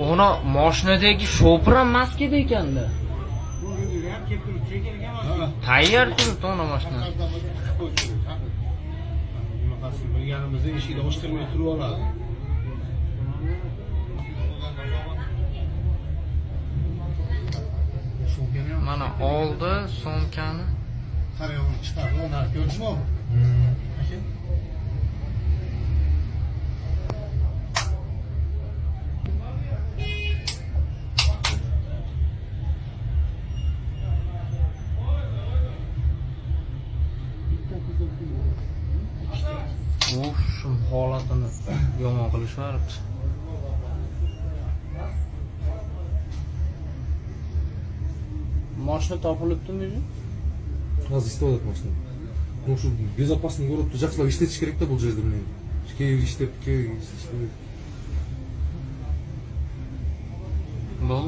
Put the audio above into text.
Ona mashinadagi shofir ham mast ekanda. Tayyor turibdi ona mashina. Yanımızda eshikni ochtirmay turib oladi. Mana oldi sumkani. Qarayog'ini chiqardi, uni ko'rdingmi? Shu holatini yomon qilishyapti. Mashina topilibdimi? Hozir istedim mashina. Bu shu bezopaslik o'ribdi, yaxshilab ishlatish kerak-da bu yerda men. Keyin ishlab. Bu